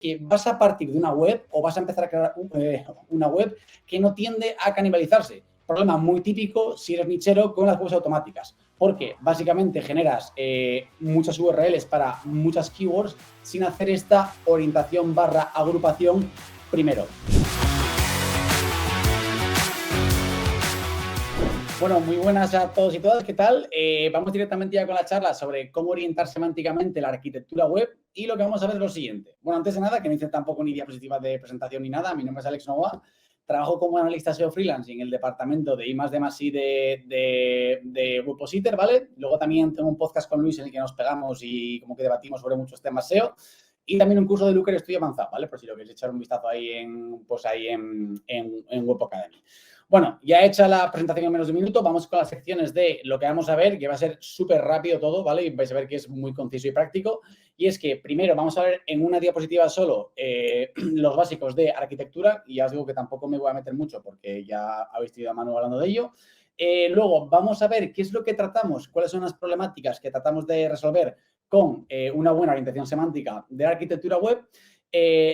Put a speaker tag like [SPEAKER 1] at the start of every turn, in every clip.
[SPEAKER 1] que vas a partir de una web o vas a empezar a crear una web que no tiende a canibalizarse. Problema muy típico si eres nichero con las webs automáticas, porque básicamente generas muchas URLs para muchas keywords sin hacer esta orientación / agrupación primero. Bueno, muy buenas a todos y todas, ¿qué tal? Vamos directamente ya con la charla sobre cómo orientar semánticamente la arquitectura web y lo que vamos a ver es lo siguiente. Bueno, antes de nada, que no hice tampoco ni diapositivas de presentación ni nada, mi nombre es Alex Novoa, trabajo como analista SEO freelance en el departamento de I+D+I de Webpositor, ¿vale? Luego también tengo un podcast con Luis en el que nos pegamos y como que debatimos sobre muchos temas SEO. Y también un curso de Looker Studio avanzado, ¿vale? Por si lo queréis echar un vistazo ahí en Web Academy. Bueno, ya hecha la presentación en menos de un minuto, vamos con las secciones de lo que vamos a ver, que va a ser súper rápido todo, ¿vale? Y vais a ver que es muy conciso y práctico. Y es que primero vamos a ver en una diapositiva solo los básicos de arquitectura, y ya os digo que tampoco me voy a meter mucho porque ya habéis tenido a Manu hablando de ello. Luego vamos a ver qué es lo que tratamos, cuáles son las problemáticas que tratamos de resolver con una buena orientación semántica de la arquitectura web.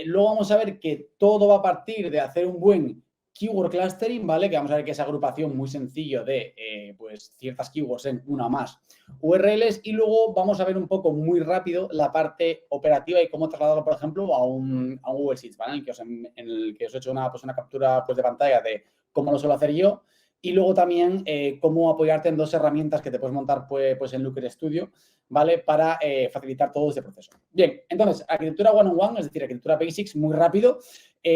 [SPEAKER 1] Luego vamos a ver que todo va a partir de hacer un buen keyword clustering, ¿vale? Que vamos a ver que es agrupación muy sencillo de pues ciertas keywords en una o más URLs. Y luego vamos a ver un poco muy rápido la parte operativa y cómo trasladarlo, por ejemplo, a un Google Sheets, ¿vale? En el que os he hecho una captura pues, de pantalla de cómo lo suelo hacer yo. Y luego también cómo apoyarte en dos herramientas que te puedes montar pues en Looker Studio, ¿vale? Para facilitar todo este proceso. Bien, entonces, arquitectura one-on-one, es decir, arquitectura basics, muy rápido.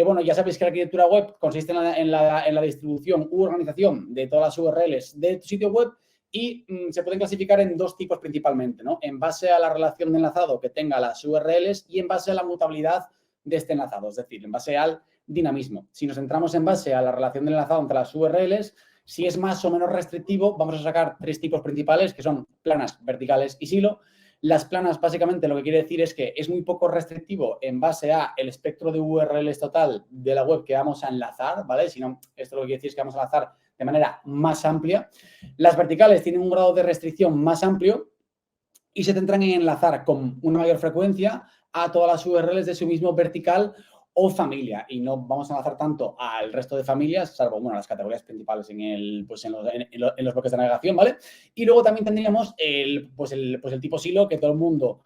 [SPEAKER 1] Bueno, ya sabéis que la arquitectura web consiste en la distribución u organización de todas las URLs de tu sitio web y se pueden clasificar en dos tipos principalmente, ¿no? En base a la relación de enlazado que tenga las URLs y en base a la mutabilidad de este enlazado, es decir, en base al dinamismo. Si nos centramos en base a la relación de enlazado entre las URLs, si es más o menos restrictivo, vamos a sacar tres tipos principales, que son planas, verticales y silo. Las planas, básicamente, lo que quiere decir es que es muy poco restrictivo en base a el espectro de URLs total de la web que vamos a enlazar, ¿vale? Sino, esto lo que quiere decir es que vamos a enlazar de manera más amplia. Las verticales tienen un grado de restricción más amplio y se centran en enlazar con una mayor frecuencia a todas las URLs de su mismo vertical o familia, y no vamos a enlazar tanto al resto de familias, salvo, bueno, las categorías principales en los bloques de navegación, ¿vale? Y luego también tendríamos el tipo silo que todo el mundo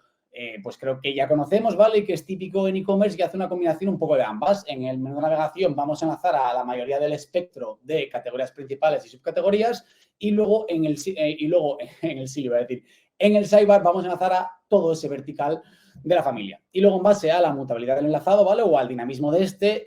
[SPEAKER 1] pues creo que ya conocemos, ¿vale? Y que es típico en e-commerce y hace una combinación un poco de ambas. En el menú de navegación vamos a enlazar a la mayoría del espectro de categorías principales y subcategorías y luego en el silo, iba a decir, en el sidebar vamos a enlazar a todo ese vertical de la familia. Y luego, en base a la mutabilidad del enlazado, ¿vale? O al dinamismo de este,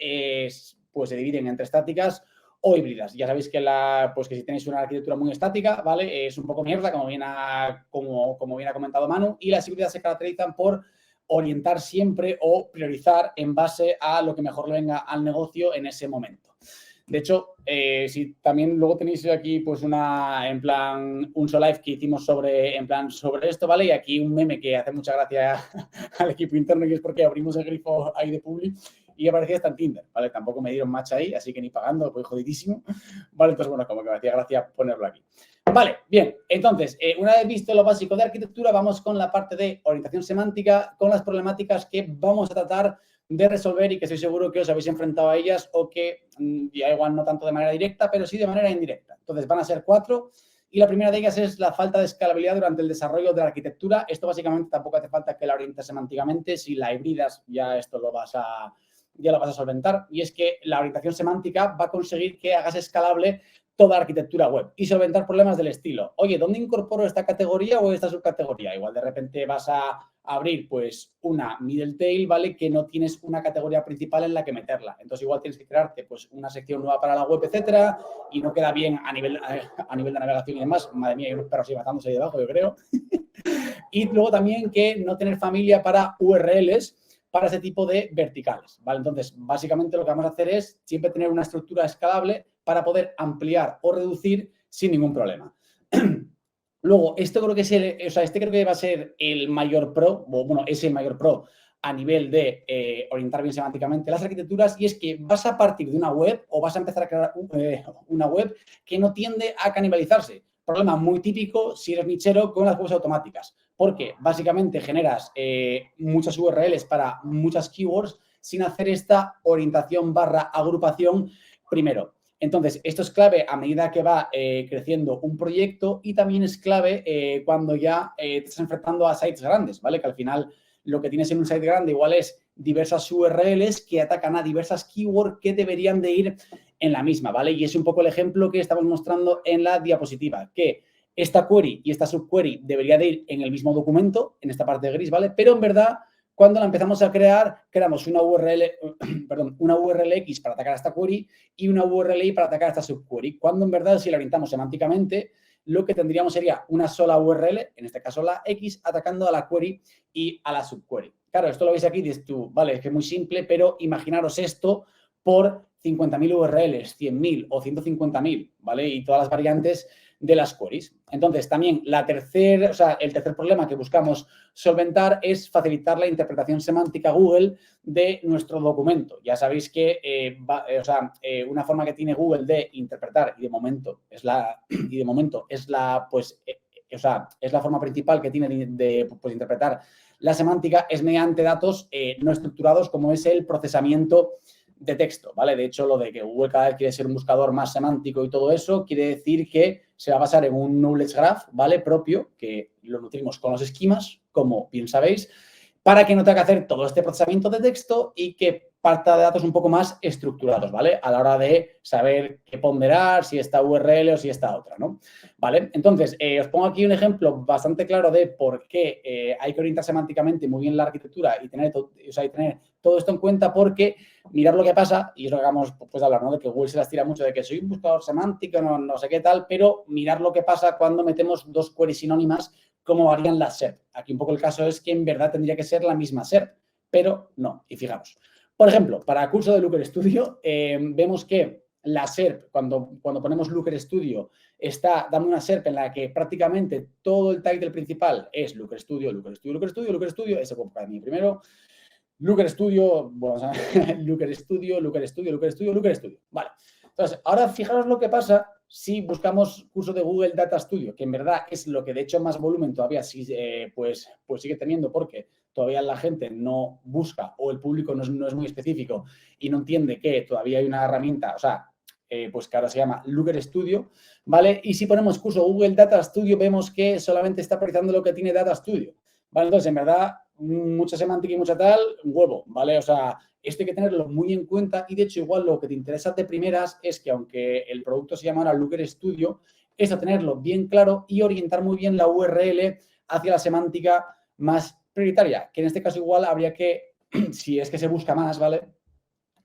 [SPEAKER 1] pues se dividen entre estáticas o híbridas. Ya sabéis que, que si tenéis una arquitectura muy estática, ¿vale? Es un poco mierda, como bien ha comentado Manu, y las híbridas se caracterizan por orientar siempre o priorizar en base a lo que mejor le venga al negocio en ese momento. De hecho, si también luego tenéis aquí pues un live que hicimos sobre esto, ¿vale? Y aquí un meme que hace mucha gracia al equipo interno, y es porque abrimos el grifo ahí de Publi y aparecía hasta en Tinder, ¿vale? Tampoco me dieron match ahí, así que ni pagando, fue jodidísimo, ¿vale? Entonces, bueno, como que me hacía gracia ponerlo aquí. Vale, bien, entonces, una vez visto lo básico de arquitectura, vamos con la parte de orientación semántica, con las problemáticas que vamos a tratar de resolver y que estoy seguro que os habéis enfrentado a ellas o que ya igual no tanto de manera directa, pero sí de manera indirecta. Entonces, van a ser 4 y la primera de ellas es la falta de escalabilidad durante el desarrollo de la arquitectura. Esto básicamente tampoco hace falta que la orientes semánticamente. Si la hibridas, ya esto lo vas a solventar. Y es que la orientación semántica va a conseguir que hagas escalable toda la arquitectura web y solventar problemas del estilo. Oye, ¿dónde incorporo esta categoría o esta subcategoría? Igual de repente vas a abrir pues una middle tail, ¿vale? Que no tienes una categoría principal en la que meterla. Entonces igual tienes que crearte pues una sección nueva para la web, etcétera, y no queda bien a nivel de navegación y demás. Madre mía, hay unos perros ahí matándose ahí debajo, yo creo. Y luego también que no tener familia para URLs para ese tipo de verticales, ¿vale? Entonces, básicamente lo que vamos a hacer es siempre tener una estructura escalable para poder ampliar o reducir sin ningún problema. Luego, esto creo que este creo que va a ser el mayor pro, o bueno, es el mayor pro a nivel de orientar bien semánticamente las arquitecturas, y es que vas a partir de una web o vas a empezar a crear una web que no tiende a canibalizarse. Problema muy típico si eres nichero con las webs automáticas, porque básicamente generas muchas URLs para muchas keywords sin hacer esta orientación barra agrupación primero. Entonces, esto es clave a medida que va creciendo un proyecto y también es clave cuando ya te estás enfrentando a sites grandes, ¿vale? Que al final lo que tienes en un site grande igual es diversas URLs que atacan a diversas keywords que deberían de ir en la misma, ¿vale? Y es un poco el ejemplo que estamos mostrando en la diapositiva, que esta query y esta subquery debería de ir en el mismo documento, en esta parte gris, ¿vale? Pero en verdad, cuando la empezamos a crear, creamos una URL, perdón, una URL X para atacar a esta query y una URL Y para atacar a esta subquery. Cuando en verdad, si la orientamos semánticamente, lo que tendríamos sería una sola URL, en este caso la X, atacando a la query y a la subquery. Claro, esto lo veis aquí, dices tú, vale, es que es muy simple, pero imaginaros esto por 50.000 URLs, 100.000 o 150.000, ¿vale? Y todas las variantes de las queries. Entonces, también el tercer problema que buscamos solventar es facilitar la interpretación semántica Google de nuestro documento. Ya sabéis que una forma que tiene Google de interpretar y de momento es la forma principal que tiene de interpretar la semántica es mediante datos no estructurados como es el procesamiento de texto, ¿vale? De hecho, lo de que Google cada vez quiere ser un buscador más semántico y todo eso, quiere decir que se va a basar en un knowledge graph, ¿vale? Propio, que lo nutrimos con los esquemas, como bien sabéis, para que no tenga que hacer todo este procesamiento de texto y que parta de datos un poco más estructurados, ¿vale? A la hora de saber qué ponderar, si esta URL o si esta otra, ¿no? ¿Vale? Entonces, os pongo aquí un ejemplo bastante claro de por qué hay que orientar semánticamente muy bien la arquitectura y tener todo esto en cuenta porque mirar lo que pasa, y es lo que vamos pues, a hablar, ¿no? De que Google se las tira mucho de que soy un buscador semántico, no sé qué tal, pero mirar lo que pasa cuando metemos dos queries sinónimas, cómo varían las SERP. Aquí un poco el caso es que en verdad tendría que ser la misma SERP, pero no. Y fijaros, por ejemplo, para el curso de Looker Studio, vemos que la SERP, cuando ponemos Looker Studio, está dando una SERP en la que prácticamente todo el title principal es Looker Studio, Looker Studio, Looker Studio, Looker Studio, ese fue para mí primero. Looker Studio, bueno, o sea, Looker Studio, Looker Studio, Looker Studio, Looker Studio. Vale. Entonces, ahora fijaros lo que pasa si buscamos curso de Google Data Studio, que en verdad es lo que de hecho más volumen todavía pues sigue teniendo porque todavía la gente no busca o el público no es muy específico y no entiende que todavía hay una herramienta, o sea, pues que ahora se llama Looker Studio, ¿vale? Y si ponemos curso Google Data Studio, vemos que solamente está priorizando lo que tiene Data Studio, ¿vale? Entonces, en verdad, mucha semántica y mucha tal, huevo, ¿vale? O sea, esto hay que tenerlo muy en cuenta y, de hecho, igual lo que te interesa de primeras es que, aunque el producto se llama ahora Looker Studio, es a tenerlo bien claro y orientar muy bien la URL hacia la semántica más prioritaria, que en este caso igual habría que, si es que se busca más, ¿vale?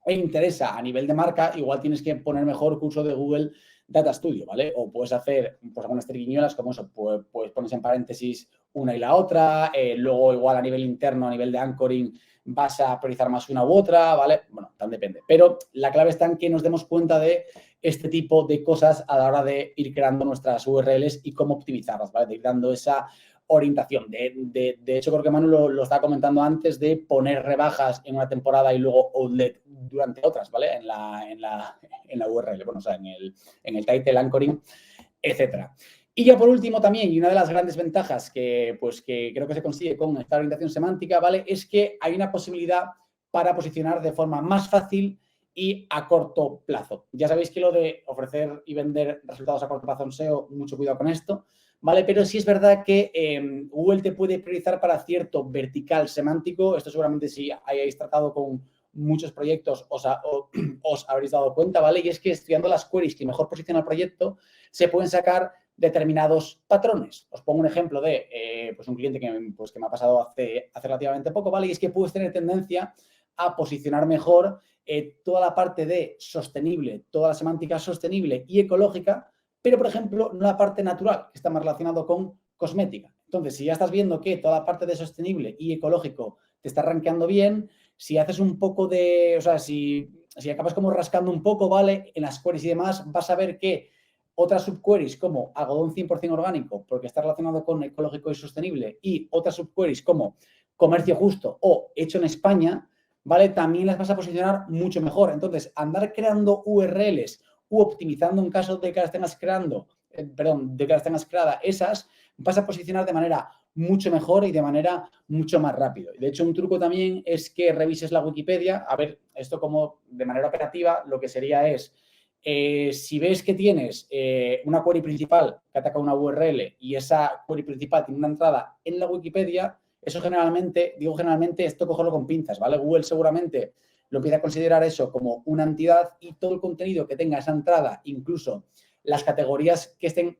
[SPEAKER 1] E interesa a nivel de marca, igual tienes que poner mejor curso de Google Data Studio, ¿vale? O puedes hacer pues, algunas triquiñuelas como eso, pues pones en paréntesis una y la otra, luego igual a nivel interno, a nivel de anchoring, vas a priorizar más una u otra, ¿vale? Bueno, tal depende. Pero la clave está en que nos demos cuenta de este tipo de cosas a la hora de ir creando nuestras URLs y cómo optimizarlas, ¿vale? De ir dando esa orientación. De hecho, creo que Manu lo estaba comentando antes de poner rebajas en una temporada y luego outlet durante otras, ¿vale? En la URL, bueno, o sea, en el title, anchoring, etcétera. Y ya por último también, y una de las grandes ventajas que creo que se consigue con esta orientación semántica, ¿vale? Es que hay una posibilidad para posicionar de forma más fácil y a corto plazo. Ya sabéis que lo de ofrecer y vender resultados a corto plazo en SEO, mucho cuidado con esto, ¿vale? Pero sí es verdad que Google te puede priorizar para cierto vertical semántico. Esto seguramente si hayáis tratado con muchos proyectos os habréis dado cuenta, ¿vale? Y es que estudiando las queries que mejor posiciona el proyecto, se pueden sacar determinados patrones. Os pongo un ejemplo de pues un cliente que me ha pasado hace relativamente poco, ¿vale? Y es que puedes tener tendencia a posicionar mejor toda la parte de sostenible, toda la semántica sostenible y ecológica, pero, por ejemplo, no la parte natural, que está más relacionado con cosmética. Entonces, si ya estás viendo que toda la parte de sostenible y ecológico te está rankeando bien, si haces un poco de, o sea, si acabas como rascando un poco, ¿vale? En las queries y demás, vas a ver que otras subqueries como algodón 100% orgánico, porque está relacionado con ecológico y sostenible, y otras subqueries como comercio justo o hecho en España, ¿vale? También las vas a posicionar mucho mejor. Entonces, andar creando URLs u optimizando en caso de que las tengas creadas esas, vas a posicionar de manera mucho mejor y de manera mucho más rápido. De hecho, un truco también es que revises la Wikipedia. A ver, esto como de manera operativa, lo que sería es, si ves que tienes una query principal que ataca una URL y esa query principal tiene una entrada en la Wikipedia, eso generalmente, digo generalmente, esto cogerlo con pinzas, ¿vale? Google seguramente lo empieza a considerar eso como una entidad y todo el contenido que tenga esa entrada, incluso las categorías que estén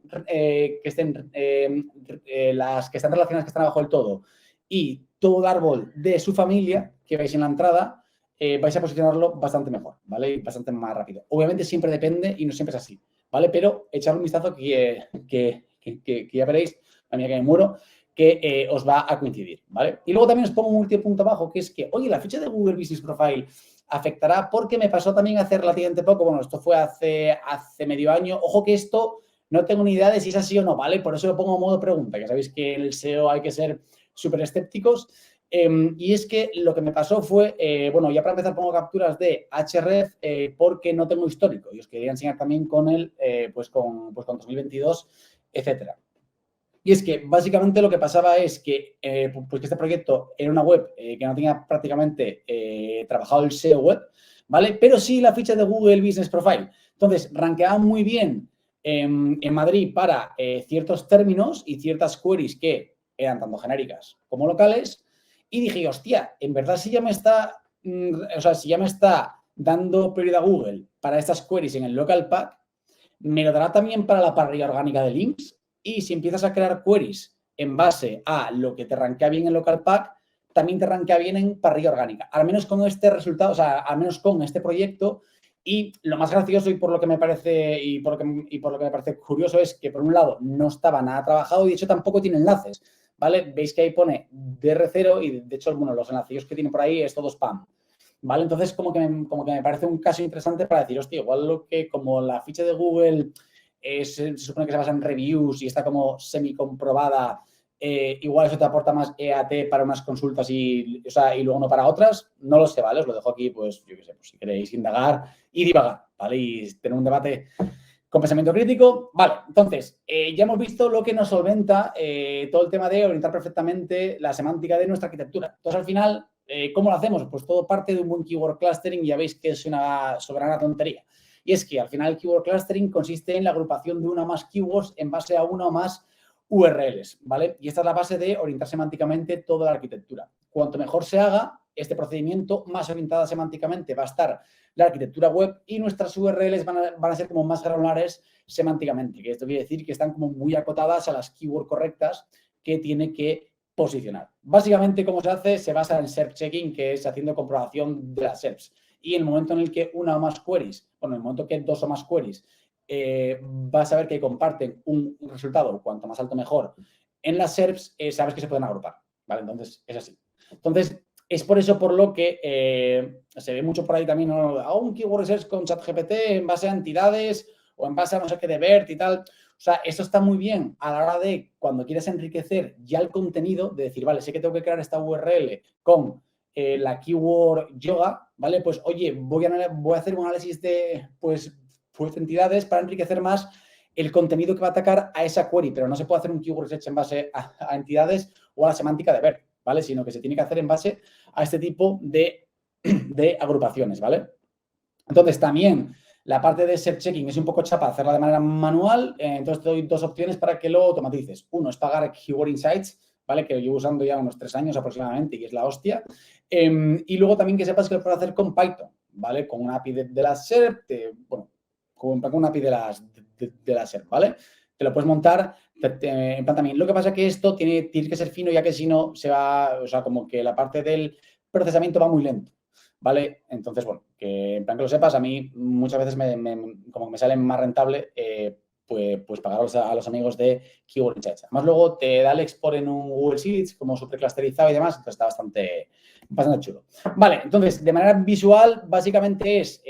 [SPEAKER 1] las que están relacionadas, que están abajo del todo, y todo el árbol de su familia que veis en la entrada, vais a posicionarlo bastante mejor, ¿vale? Y bastante más rápido. Obviamente siempre depende y no siempre es así, ¿vale? Pero echar un vistazo que ya veréis, a mí que me muero, que os va a coincidir, ¿vale? Y luego también os pongo un último punto abajo, que es que, oye, la ficha de Google Business Profile afectará, porque me pasó también hace relativamente poco, bueno, esto fue hace medio año, ojo que esto no tengo ni idea de si es así o no, ¿vale? Por eso lo pongo en modo pregunta, que sabéis que en el SEO hay que ser súper escépticos. Y es que lo que me pasó fue, bueno, ya para empezar pongo capturas de Href porque no tengo histórico y os quería enseñar también con el, pues con 2022, etcétera. Y es que básicamente lo que pasaba es que, pues que este proyecto era una web que no tenía prácticamente trabajado el SEO web, ¿vale? Pero sí la ficha de Google Business Profile. Entonces, rankeaba muy bien en Madrid para ciertos términos y ciertas queries que eran tanto genéricas como locales. Y dije, hostia, en verdad si ya me está, si ya me está dando prioridad Google para estas queries en el local pack, me lo dará también para la parrilla orgánica de links. Y si empiezas a crear queries en base a lo que te rankea bien en local pack, también te rankea bien en parrilla orgánica. Al menos con este resultado, o sea, al menos con este proyecto. Y lo más gracioso y por lo que me parece por lo que me parece curioso es que por un lado no estaba nada trabajado y de hecho tampoco tiene enlaces, ¿vale? Veis que ahí pone DR0 y de hecho, bueno, los enlaces que tiene por ahí es todo spam. ¿Vale? Entonces, como que me parece un caso interesante para decir, hostia, igual lo que como la ficha de Google se supone que se basa en reviews y está como semi-comprobada, igual eso te aporta más EAT para unas consultas y luego no para otras, no lo sé, ¿vale? Os lo dejo aquí, pues, yo qué sé, pues si queréis indagar y divagar, ¿vale? Y tener un debate con pensamiento crítico. Vale, entonces, ya hemos visto lo que nos solventa todo el tema de orientar perfectamente la semántica de nuestra arquitectura. Entonces, al final, ¿cómo lo hacemos? Pues todo parte de un buen keyword clustering, ya veis que es una soberana tontería. Y es que al final el keyword clustering consiste en la agrupación de una o más keywords en base a una o más URLs, ¿vale? Y esta es la base de orientar semánticamente toda la arquitectura. Cuanto mejor se haga este procedimiento, más orientada semánticamente va a estar la arquitectura web y nuestras URLs van a ser como más granulares semánticamente, que esto quiere decir que están como muy acotadas a las keywords correctas que tiene que posicionar. Básicamente, ¿cómo se hace? Se basa en SERP checking, que es haciendo comprobación de las SERPs. Y en el momento en el que una o más queries, bueno, en el momento que dos o más queries, vas a ver que comparten un resultado, cuanto más alto mejor, en las SERPs, sabes que se pueden agrupar, ¿vale? Entonces, es así. Entonces, es por eso por lo que se ve mucho por ahí también, ¿no? Hago un keyword research con ChatGPT en base a entidades o en base a no sé qué de BERT y tal. O sea, eso está muy bien a la hora de cuando quieres enriquecer ya el contenido, de decir, vale, sé que tengo que crear esta URL con la keyword yoga, ¿vale? Pues, oye, voy a hacer un análisis de, pues entidades para enriquecer más el contenido que va a atacar a esa query, pero no se puede hacer un keyword research en base a entidades o a la semántica de BERT, ¿vale? Sino que se tiene que hacer en base a este tipo de agrupaciones, ¿vale? Entonces, también la parte de SERP checking es un poco chapa hacerla de manera manual, entonces te doy dos opciones para que lo automatices. Uno es pagar Keyword Insights, ¿vale? Que lo llevo usando ya unos 3 años aproximadamente y es la hostia. Y luego también que sepas que lo puedes hacer con Python, ¿vale? Con una API de la SERP, bueno, con una API de la SERP, ¿vale? Te lo puedes montar en plan también. Lo que pasa es que esto tiene que ser fino, ya que si no se va, o sea, como que la parte del procesamiento va muy lento, ¿vale? Entonces, bueno, que en plan que lo sepas, a mí muchas veces como que me sale más rentable pues pagar a los amigos de Keyword Insights. Además, luego te da el export en un Google Sheets como súper clusterizado y demás, entonces está bastante chulo. Vale, entonces, de manera visual, básicamente es,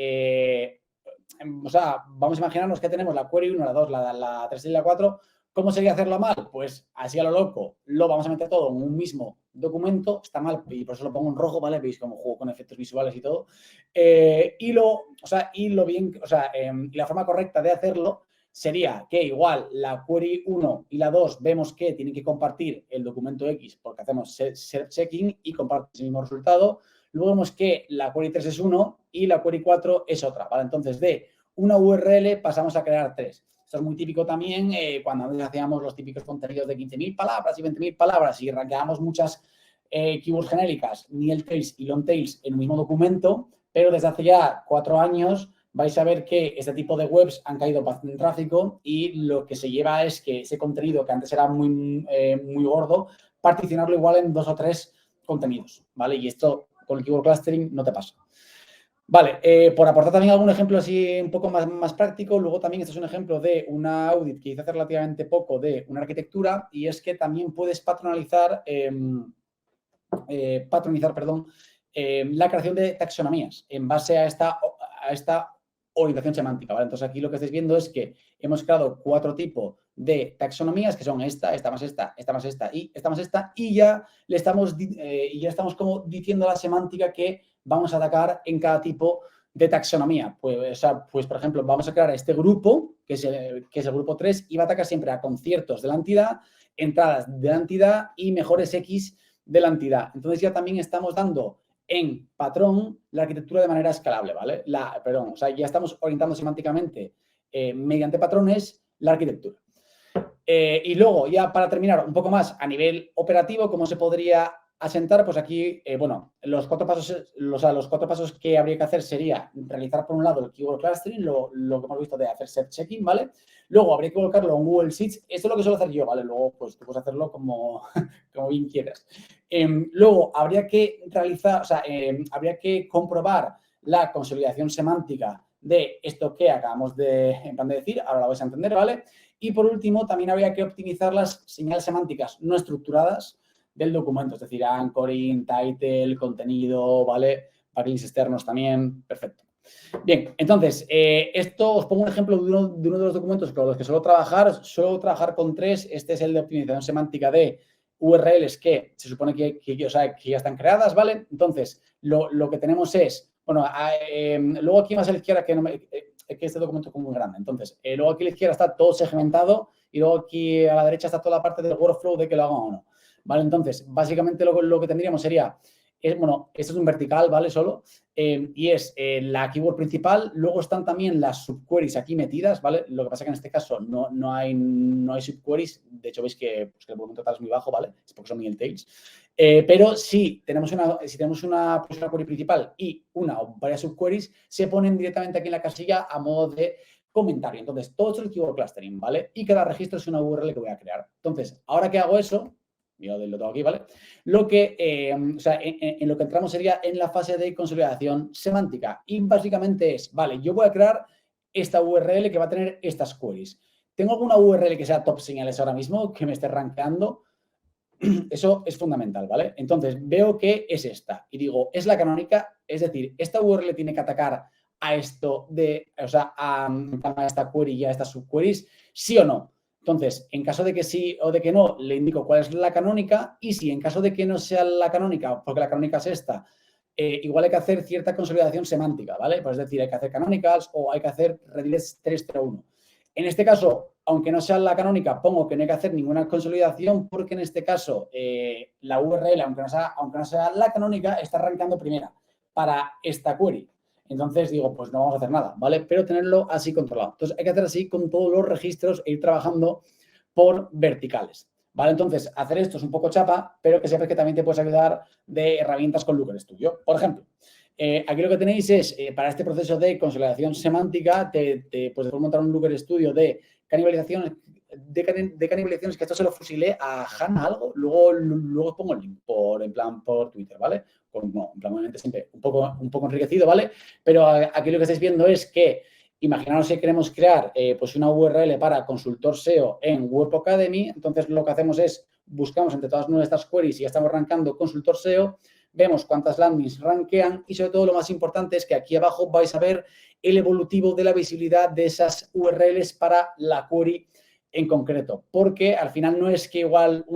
[SPEAKER 1] vamos a imaginarnos que tenemos la query 1, la 2, la 3 y la 4. ¿Cómo sería hacerlo mal? Pues así a lo loco, lo vamos a meter todo en un mismo documento, está mal y por eso lo pongo en rojo, ¿vale? Veis cómo juego con efectos visuales y todo. Y la forma correcta de hacerlo sería que igual la query 1 y la 2 vemos que tienen que compartir el documento X porque hacemos self-checking y comparten el mismo resultado. Luego vemos que la query 3 es 1 y la query 4 es otra, ¿vale? Entonces, de una URL pasamos a crear 3. Esto es muy típico también cuando antes hacíamos los típicos contenidos de 15.000 palabras y 20.000 palabras y rankeábamos muchas keywords genéricas, nil tails y long tails en un mismo documento, pero desde hace ya 4 años vais a ver que este tipo de webs han caído bastante en tráfico y lo que se lleva es que ese contenido que antes era muy gordo, particionarlo igual en 2 o 3 contenidos, ¿vale? Y esto con el keyword clustering no te pasa. Vale, por aportar también algún ejemplo así un poco más práctico, luego también este es un ejemplo de una audit que hice hace relativamente poco de una arquitectura y es que también puedes patronizar, la creación de taxonomías en base a esta orientación semántica, ¿vale? Entonces, aquí lo que estáis viendo es que hemos creado 4 tipos de taxonomías que son esta más esta, esta más esta y esta más esta y ya estamos como diciendo la semántica que vamos a atacar en cada tipo de taxonomía. Pues, por ejemplo, vamos a crear este grupo, que es el grupo 3, y va a atacar siempre a conciertos de la entidad, entradas de la entidad y mejores X de la entidad. Entonces, ya también estamos dando en patrón la arquitectura de manera escalable, ¿vale? Ya estamos orientando semánticamente mediante patrones la arquitectura. Y luego, ya para terminar un poco más a nivel operativo, ¿cómo se podría asentar? Pues aquí, los 4 pasos que habría que hacer sería realizar, por un lado, el keyword clustering, lo que hemos visto de hacer self-checking, ¿vale? Luego, habría que colocarlo en Google Sheets. Esto es lo que suelo hacer yo, ¿vale? Luego, pues, tú puedes hacerlo como bien quieras. Luego, habría que habría que comprobar la consolidación semántica de esto que acabamos de decir, ahora lo vais a entender, ¿vale? Y por último, también habría que optimizar las señales semánticas no estructuradas del documento, es decir, anchoring, title, contenido, ¿vale? Backlinks externos también, perfecto. Bien, entonces, esto os pongo un ejemplo de uno de los documentos con los que suelo trabajar con 3. Este es el de optimización semántica de URLs que se supone que ya están creadas, ¿vale? Entonces, lo que tenemos es, bueno, luego aquí más a la izquierda, que este documento es muy grande. Entonces, luego aquí a la izquierda está todo segmentado y luego aquí a la derecha está toda la parte del workflow de que lo hagan o no. ¿Vale? Entonces, básicamente lo que tendríamos sería, esto es un vertical, ¿vale? Solo, y es la keyword principal. Luego están también las subqueries aquí metidas, ¿vale? Lo que pasa es que en este caso no hay subqueries. De hecho, veis que el volumen total es muy bajo, ¿vale? Es porque son nil tails. Pero si tenemos una query principal y una o varias subqueries, se ponen directamente aquí en la casilla a modo de comentario. Entonces, todo esto es el keyword clustering, ¿vale? Y cada registro es una URL que voy a crear. Entonces, ahora que hago eso, yo lo tengo aquí, ¿vale? En lo que entramos sería en la fase de consolidación semántica. Y básicamente es, vale, yo voy a crear esta URL que va a tener estas queries. ¿Tengo alguna URL que sea top señales ahora mismo, que me esté rankeando? Eso es fundamental, ¿vale? Entonces, veo que es esta y digo, ¿es la canónica? Es decir, ¿esta URL tiene que atacar a esto a esta query y a estas subqueries? ¿Sí o no? Entonces, en caso de que sí o de que no, le indico cuál es la canónica y si en caso de que no sea la canónica, porque la canónica es esta, igual hay que hacer cierta consolidación semántica, ¿vale? Pues es decir, hay que hacer canonicals o hay que hacer redirects 301. En este caso, aunque no sea la canónica, pongo que no hay que hacer ninguna consolidación porque en este caso la URL, aunque no sea la canónica, está arrancando primera para esta query. Entonces digo, pues no vamos a hacer nada, ¿vale? Pero tenerlo así controlado. Entonces hay que hacer así con todos los registros e ir trabajando por verticales, ¿vale? Entonces hacer esto es un poco chapa, pero que sepas que también te puedes ayudar de herramientas con Looker Studio. Por ejemplo, aquí lo que tenéis es, para este proceso de consolidación semántica, puedes montar un Looker Studio de canibalizaciones, que esto se lo fusilé a Hanna algo, luego os pongo el link por Twitter, ¿vale? Obviamente siempre un poco enriquecido, ¿vale? Pero aquí lo que estáis viendo es que, imaginaos que queremos crear pues una URL para consultor SEO en Web Academy, entonces lo que hacemos es, buscamos entre todas nuestras queries y ya estamos arrancando consultor SEO, vemos cuántas landings rankean y sobre todo lo más importante es que aquí abajo vais a ver el evolutivo de la visibilidad de esas URLs para la query en concreto, porque al final no es que igual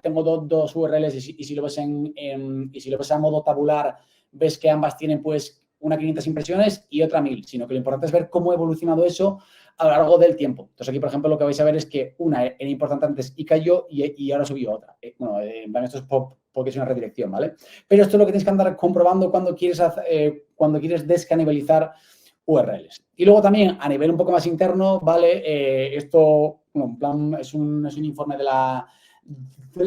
[SPEAKER 1] tengo dos URLs y si lo ves a modo tabular ves que ambas tienen pues una 500 impresiones y otra 1000, sino que lo importante es ver cómo ha evolucionado eso a lo largo del tiempo. Entonces, aquí, por ejemplo, lo que vais a ver es que una era importante antes y cayó y ahora subió otra. Bueno, esto es porque es una redirección, ¿vale? Pero esto es lo que tienes que andar comprobando cuando quieres descanibalizar URLs. Y luego también, a nivel un poco más interno, ¿vale? Esto, bueno, en plan, es un informe de la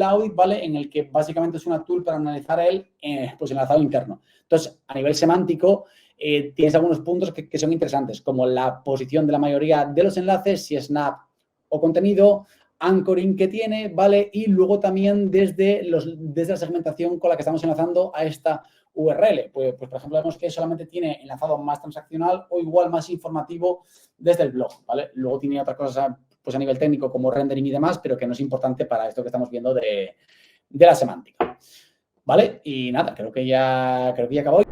[SPEAKER 1] audit, ¿vale? En el que básicamente es una tool para analizar el enlazado interno. Entonces, a nivel semántico, tienes algunos puntos que son interesantes, como la posición de la mayoría de los enlaces, si es snap o contenido, anchoring que tiene, ¿vale? Y luego también desde la segmentación con la que estamos enlazando a esta URL. Pues, por ejemplo, vemos que solamente tiene enlazado más transaccional o igual más informativo desde el blog, ¿vale? Luego tiene otras cosas pues a nivel técnico como rendering y demás, pero que no es importante para esto que estamos viendo de la semántica. ¿Vale? Y nada, creo que ya acabó.